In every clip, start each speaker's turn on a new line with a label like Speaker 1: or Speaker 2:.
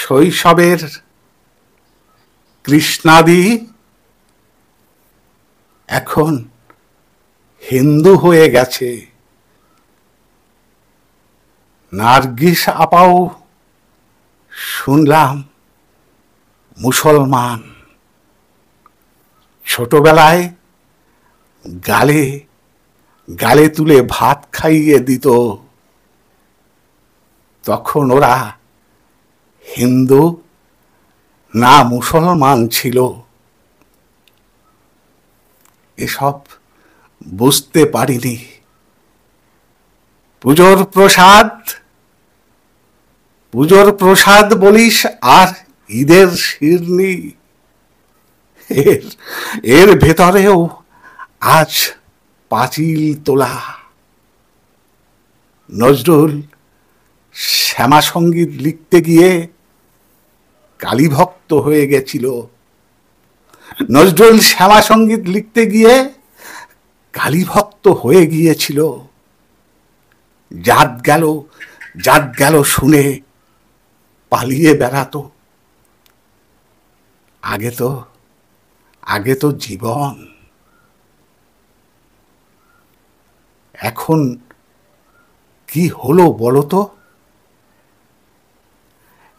Speaker 1: শৈশবের কৃষ্ণাদি এখন হিন্দু হয়ে গেছে। নার্গিস আপাও শুনলাম মুসলমান। ছোটবেলায় গালে গালে তুলে ভাত খাইয়ে দিত, তখন ওরা হিন্দু না মুসলমান ছিল এসব বুঝতে পারিনি। পুজোর প্রসাদ বলিস আর ঈদের শিরনি, এর ভেতরেও আজ পাঁচিল তোলা। নজরুল শ্যামা সঙ্গীত লিখতে গিয়ে কালীভক্ত হয়ে গেছিল। নজরুল শ্যামা সঙ্গীত লিখতে গিয়ে কালীভক্ত হয়ে গিয়েছিল। জাত গেল শুনে পালিয়ে বেড়াতো। আগে তো জীবন, এখন কি হলো বলতো?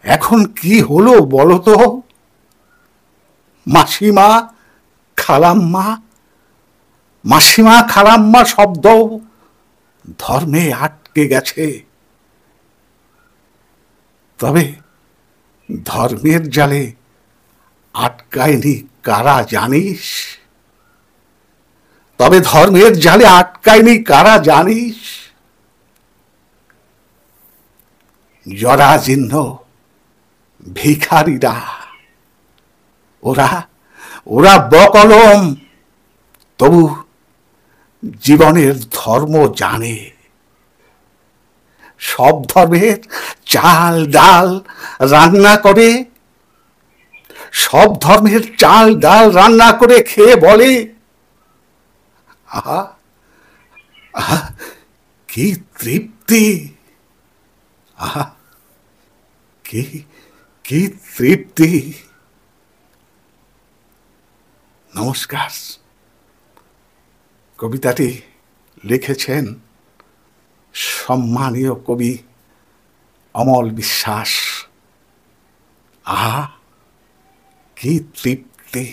Speaker 1: এখন কি হলো বলতো? মাসিমা খালাম্মা শব্দ ধর্মে আটকে গেছে। তবে ধর্মের জালে আটকায়নি কারা জানিস? তবে ধর্মের জালে আটকায়নি কারা জানিস? জরাজীর্ণ ভিখারিরা। ওরা বকলম, তবু জীবনের ধর্ম জানে। সব ধর্মের চাল ডাল রান্না করে, সব ধর্মের চাল ডাল রান্না করে খেয়ে বলে, আহা আহা কি তৃপ্তি, আহা কি তৃপ্তি। নমস্কার। কবিতাটি লিখেছেন সম্মানীয় কবি অমল বিশ্বাস। আহা কি তৃপ্তি।